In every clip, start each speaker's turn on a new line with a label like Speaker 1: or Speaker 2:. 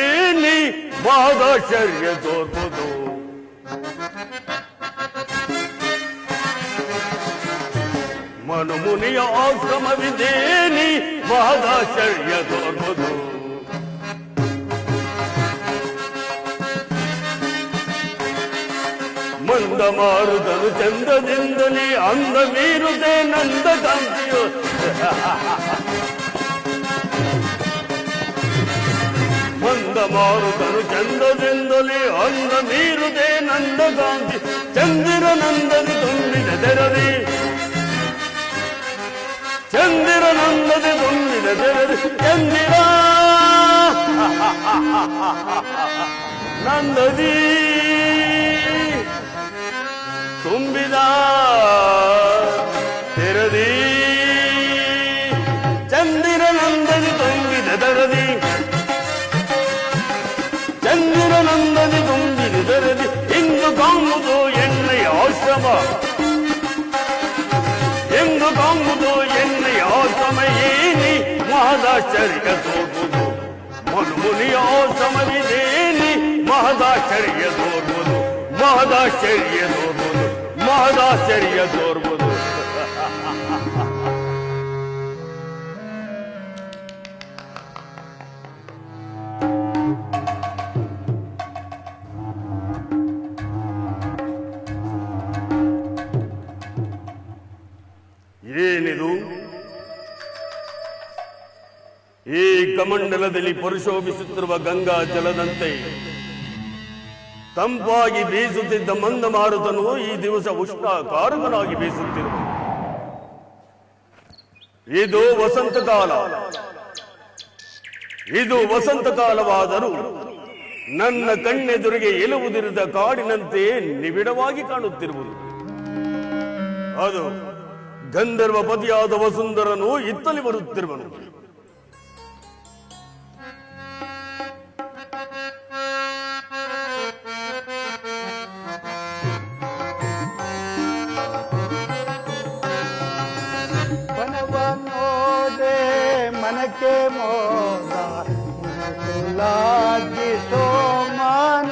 Speaker 1: ಏನಿ ಮಹದಾಶ್ಚರ್ಯ ತೋರ್ಬೋದು. ಮನುಮುನಿಯ ಆಶ್ರಮವಿದೇನಿ ಮಹದಾಶ್ಚರ್ಯ ತೋರ್ಬೋದು. ಮಂದ ಮಾರುತನು ಚಂದದಿಂದಲೇ ಅಂದ ಮೀರುದೆ ನಂದ ಕಾಂತಿಯೋ. ಮಂದ ಮಾರುತನು ಚಂದದಿಂದಲೇ ಅಂದ ಮೀರುದೆ ನಂದ ಕಾಂತಿ. ಚಂದಿರ ನಂದದಿ ತುಂಬಿದ ತೆರದಿ, ಚಂದಿರ ನಂದದಿ ತುಂಬಿದ ತೆರದಿ. ಚಂದಿರ ನಂದದಿ ತುಂಬಿದ ತೆರದಿ. ಚಂದಿರ ನಂದದಿ ತುಂಬಿದ ತೆರದಿ, ಚಂದಿರ ನಂದದಿ ತುಂಬಿದ ತೆರದಿ. ಇಂದು ಕಾಂಬುದು ಎಣ್ಣೆಯ ಆಶ್ರಮ, ಎಂದು ಕಾಂಬುದು ಎಣ್ಣೆಯ ಆಶ್ರಮ. ಏನಿ ಮಹದಾಶ್ಚರ್ಯ ತೋರ್ಬೋದು. ಮನುಮುನಿಯ ಆಶ್ರಮವಿದೇನಿ ಮಹದಾಶ್ಚರ್ಯ ತೋರ್ಬೋದು. ಮಹದಾಶ್ಚರ್ಯ ತೋರ್ಬೋದು, ಮಹದಾಶ್ಚರ್ಯ ತೋರ್ಬೋದು. ಏನಿದು? ಈ ಕಮಂಡಲದಲ್ಲಿ ಪರಿಶೋಭಿಸುತ್ತಿರುವ ಗಂಗಾ ಜಲದಂತೆ ತಂಪಾಗಿ ಬೀಸುತ್ತಿದ್ದ ಮಂದ ಮಾರುತನು ಈ ದಿವಸ ಉಷ್ಣಕಾರಕನಾಗಿ ಬೀಸುತ್ತಿರುವ. ಇದು ವಸಂತ ಕಾಲ. ಇದು ವಸಂತ ಕಾಲವಾದರೂ ನನ್ನ ಕಣ್ಣೆದುರಿಗೆ ಎಲುವುದಿರದ ಕಾಡಿನಂತೆ ನಿಬಿಡವಾಗಿ ಕಾಣುತ್ತಿರುವುದು. ಅದು ಗಂಧರ್ವ ಪತಿಯಾದ ವಸುಂಧರನು ಇತ್ತಲಿ ಬರುತ್ತಿರುವನು.
Speaker 2: मनके मोरा लागी सोमान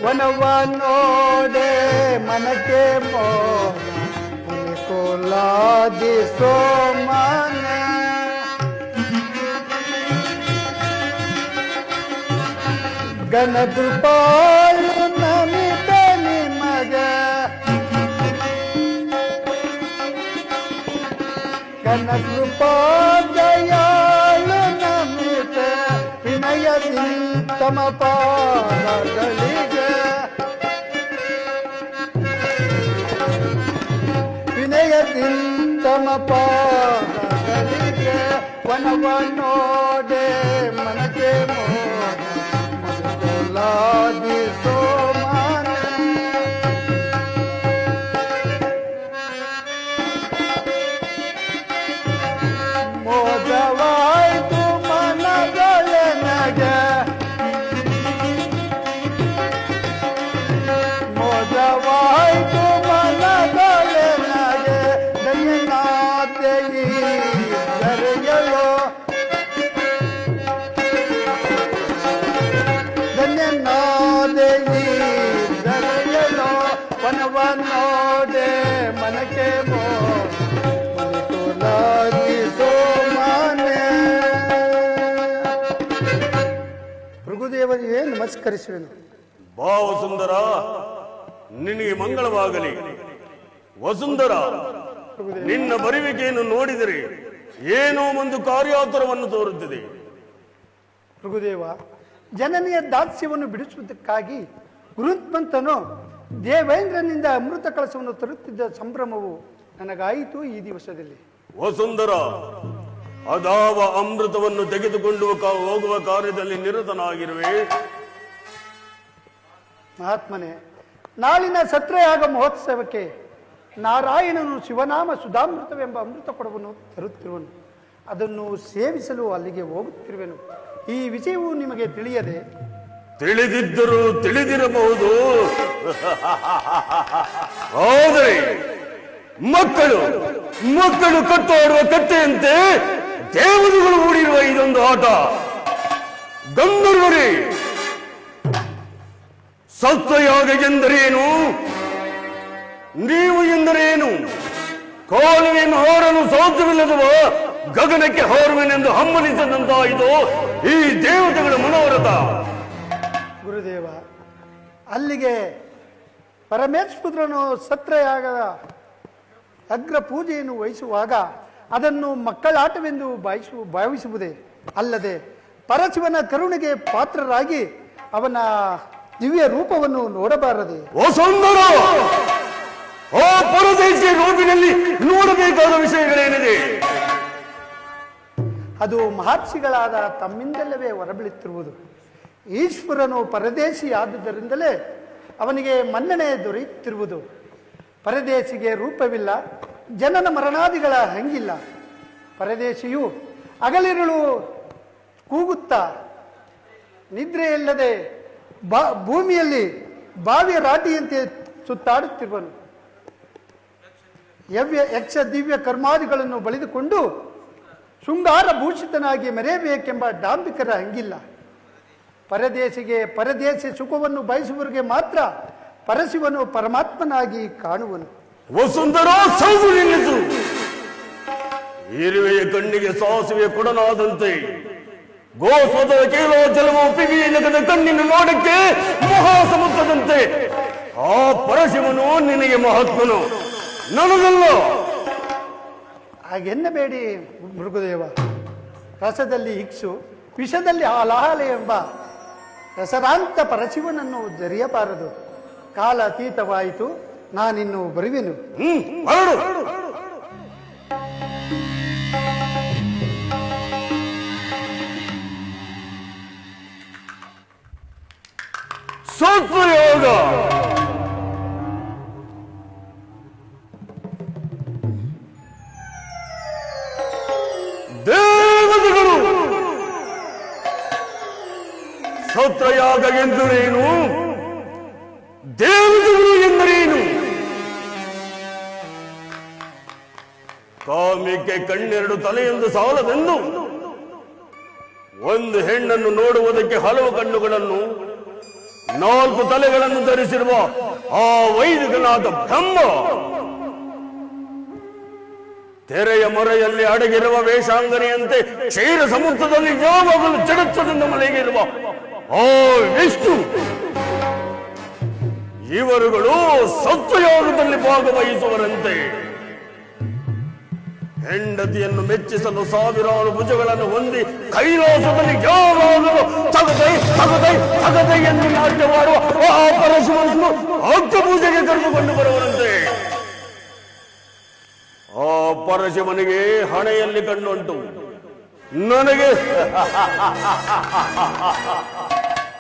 Speaker 2: वनवानोडे मनके मोरा लागी सोमान गणकृपाल नमित निमग गणकृपा दयाल नमित विनयदी तम पारगलिग विनयदी तम पारगलिग वनवनोडे मनके मोह लागी सोमान मोजवाई तू मन गल नग मोजवाई तू मन गल नग दयना देई दरयलो दरयलो वनवनोडे मनके मोलागी सोमाने. ಭೃಗುದೇವನಿಗೆ ನಮಸ್ಕರಿಸುವೆನು.
Speaker 1: ಬಾ ವಸುಂಧರ, ನಿನಗೆ ಮಂಗಳವಾಗಲಿ. ವಸುಂಧರ, ನಿನ್ನ ಬರುವಿಕೆಯನ್ನು ನೋಡಿದರೆ ಏನೋ ಒಂದು ಕಾರ್ಯಾತುರವನ್ನು ತೋರುತ್ತಿದೆ.
Speaker 2: ಭೃಗುದೇವ, ಜನನಿಯ ದಾಸ್ಯವನ್ನು ಬಿಡಿಸುವುದಕ್ಕಾಗಿ ಗುರುತ್ಮಂತನು ದೇವೇಂದ್ರನಿಂದ ಅಮೃತ ಕಳಸವನ್ನು ತರುತ್ತಿದ್ದ ಸಂಭ್ರಮವು ನನಗಾಯಿತು ಈ ದಿವಸದಲ್ಲಿ.
Speaker 1: ವಸುಂಧರ, ಅದಾವ ಅಮೃತವನ್ನು ತೆಗೆದುಕೊಂಡು ಹೋಗುವ ಕಾರ್ಯದಲ್ಲಿ ನಿರತನಾಗಿರುವೆ.
Speaker 2: ಮಹಾತ್ಮನೇ, ನಾಳಿನ ಸತ್ರಯಾಗ ಮಹೋತ್ಸವಕ್ಕೆ ನಾರಾಯಣನು ಶಿವನಾಮ ಸುಧಾಮೃತವೆಂಬ ಅಮೃತ ಕೊಡವನ್ನು ತರುತ್ತಿರುವನು. ಅದನ್ನು ಸೇವಿಸಲು ಅಲ್ಲಿಗೆ ಹೋಗುತ್ತಿರುವೆನು. ಈ ವಿಷಯವು ನಿಮಗೆ ತಿಳಿಯದೆ
Speaker 1: ತಿಳಿದಿದ್ದರೂ ತಿಳಿದಿರಬಹುದು. ಆದರೆ ಮಕ್ಕಳು ಕಟ್ಟಾಡುವ ಕಟ್ಟೆಯಂತೆ ದೇವತೆಗಳು ಹೂಡಿರುವ ಇದೊಂದು ಆಟ. ಗಂಧರ್ವರೇ, ಸತ್ವಯಾಗ ಎಂದರೇನು? ನೀವು ಎಂದರೇನು? ಕಾಲುವೆಯನ್ನು ಹಾರಲು ಸಾಧ್ಯವಿಲ್ಲದವ ಗಗನಕ್ಕೆ ಹಾರುವೆನೆಂದು ಹಮ್ಮಲಿಸದಂತಾಯಿತು ಈ ದೇವತೆಗಳ ಮನೋರಥ.
Speaker 2: ಗುರುದೇವ, ಅಲ್ಲಿಗೆ ಪರಮೇಶ್ವರನು ಸತ್ರಯಾಗದ ಅಗ್ರ ಪೂಜೆಯನ್ನು ವಹಿಸುವಾಗ ಅದನ್ನು ಮಕ್ಕಳಾಟವೆಂದು ಭಾವಿಸುವುದೇ ಅಲ್ಲದೆ ಪರಶಿವನ ಕರುಣೆಗೆ ಪಾತ್ರರಾಗಿ ಅವನ ದಿವ್ಯ ರೂಪವನ್ನು ನೋಡಬಾರದೆ?
Speaker 1: ಓ ಸುಂದರ, ಆ ಪರದೇಶಿ ರೂಪಿನಲ್ಲಿ ನೋಡಬೇಕಾದ ವಿಷಯಗಳೇನಿದೆ?
Speaker 2: ಅದು ಮಹರ್ಷಿಗಳಾದ ತಮ್ಮಿಂದಲ್ಲವೇ ಹೊರಬೀಳುತ್ತಿರುವುದು. ಈಶ್ವರನು ಪರದೇಶಿ ಆದುದರಿಂದಲೇ ಅವನಿಗೆ ಮನ್ನಣೆ ದೊರೆಯುತ್ತಿರುವುದು. ಪರದೇಶಿಗೆ ರೂಪವಿಲ್ಲ, ಜನನ ಮರಣಾದಿಗಳ ಹಂಗಿಲ್ಲ. ಪರದೇಶಿಯು ಹಗಲಿರುಳು ಕೂಗುತ್ತಾ ನಿದ್ರೆಯಿಲ್ಲದೆ ಭೂಮಿಯಲ್ಲಿ ಬಾವಿಯ ರಾಟಿಯಂತೆ ಸುತ್ತಾಡುತ್ತಿರುವನು. ಯಕ್ಷ ದಿವ್ಯ ಕರ್ಮಾದಿಗಳನ್ನು ಬಳಿದುಕೊಂಡು ಶೃಂಗಾರ ಭೂಷಿತನಾಗಿ ಮೆರೆಯಬೇಕೆಂಬ ಡಾಂಬಿಕರ ಹಂಗಿಲ್ಲ. ಪರದೇಶಿ ಸುಖವನ್ನು ಬಯಸುವವರಿಗೆ ಮಾತ್ರ ಪರಶಿವನು ಪರಮಾತ್ಮನಾಗಿ ಕಾಣುವನು.
Speaker 1: ವಸುಂಧರ, ಸೌದು ನಿಲ್ಲಿಸು. ಇರುವೆಯ ಕಣ್ಣಿಗೆ ಸಾಸಿವೆ ಕೊಡನಾದಂತೆ ಗೋಸ್ವದ ಕೇಳೋಚಲವು ಪಿಗಿನಗದ ಕಣ್ಣಿನ ನೋಡಕ್ಕೆ ಮಹಾಸಮುದ್ರದಂತೆ ಆ ಪರಶಿವನು ನಿನಗೆ ಮಹಾತ್ಮನು, ನನಗಲ್ಲ.
Speaker 2: ಹಾಗೆನ್ನಬೇಡಿ ಮೃಗದೇವ. ರಸದಲ್ಲಿ ಇಕ್ಸು, ವಿಷದಲ್ಲಿ ಆಲಾಹಲೆ ಎಂಬ ರಸರಾಂತ ಪರಶಿವನನ್ನು ಜರಿಯಬಾರದು. ಕಾಲ ಅತೀತವಾಯಿತು, ನಾನಿನ್ನು ಬರುವೆನು.
Speaker 1: ಸತ್ವಯೋಗ. ದೇವತೆಗಳು ಸತ್ವಯಾಗ ಎಂದರೇನು? ದೇವತೆಗಳು ಎಂದರೇನು? ಕಾಮಿಕೆ ಕಣ್ಣೆರಡು ತಲೆಯೊಂದು ಸಾಲದೆಂದು ಒಂದು ಹೆಣ್ಣನ್ನು ನೋಡುವುದಕ್ಕೆ ಹಲವು ಕಣ್ಣುಗಳನ್ನು, 4 ತಲೆಗಳನ್ನು ಧರಿಸಿರುವ ಆ ವೈದಿಕನಾದ ಬ್ರಹ್ಮ ತೆರೆಯ ಮೊರೆಯಲ್ಲಿ ಅಡಗಿರುವ ವೇಷಾಂಗನೆಯಂತೆ ಕ್ಷೀರ ಸಮುದ್ರದಲ್ಲಿ ಯಾವಾಗಲೂ ಜಡತ್ವದಿಂದ ಮಲಗಿರುವ ಆ ವಿಷ್ಣು, ಇವರುಗಳು ಸತ್ವಯೋಗದಲ್ಲಿ ಭಾಗವಹಿಸುವರಂತೆ. ಹೆಂಡತಿಯನ್ನು ಮೆಚ್ಚಿಸಲು ಸಾವಿರಾರು ಭುಜಗಳನ್ನು ಹೊಂದಿ ಕೈಲಾಸದಲ್ಲಿ ಯಾವಾಗಲೂ ತಗದೈ ಎಂದು ನಾಟ್ಯ ಮಾಡುವ ಆ ಪರಶಿವನನ್ನು ಅಗ್ಗ ಪೂಜೆಗೆ ಕರೆದುಕೊಂಡು ಬರುವಂತೆ. ಆ ಪರಶಿವನಿಗೆ ಹಣೆಯಲ್ಲಿ ಕಣ್ಣುಂಟು, ನನಗೆ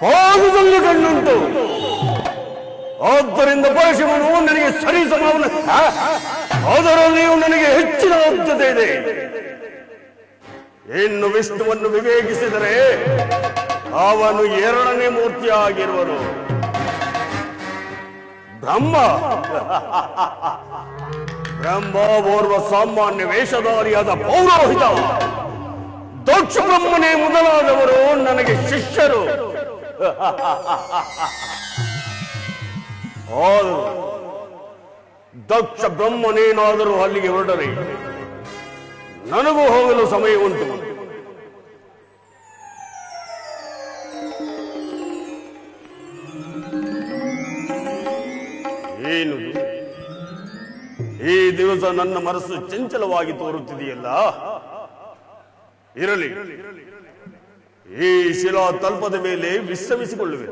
Speaker 1: ಪಾದದಲ್ಲಿ ಕಣ್ಣುಂಟು. ಆದ್ದರಿಂದ ಪರಶಿವನು ನನಗೆ ಸರಿ ಸಮಾನ, ಅದರಲ್ಲಿಯೂ ನನಗೆ ಹೆಚ್ಚಿನ ಆದ್ಯತೆ ಇದೆ. ಇನ್ನು ವಿಷ್ಣುವನ್ನು ವಿವೇಕಿಸಿದರೆ ಅವನು 2ನೇ ಮೂರ್ತಿ ಆಗಿರುವನು. ಬ್ರಹ್ಮ ಓರ್ವ ಸಾಮಾನ್ಯ ವೇಷಧಾರಿಯಾದ ಪೌರೋಹಿತ. ದಕ್ಷ ಬ್ರಹ್ಮನೇ ಮೊದಲಾದವರು ನನಗೆ ಶಿಷ್ಯರು. ದಕ್ಷ ಬ್ರಹ್ಮನೇನಾದರೂ ಅಲ್ಲಿಗೆ ಹೊರಡರೆ ನನಗೂ ಹೋಗಲು ಸಮಯ ಉಂಟು. ಏನು ಈ ದಿವಸ ನನ್ನ ಮನಸ್ಸು ಚಂಚಲವಾಗಿ ತೋರುತ್ತಿದೆಯಲ್ಲ? ಇರಲಿ, ಈ ಶಿಲಾ ತಲ್ಪದ ಮೇಲೆ ವಿಶ್ರಮಿಸಿಕೊಳ್ಳುವೆ.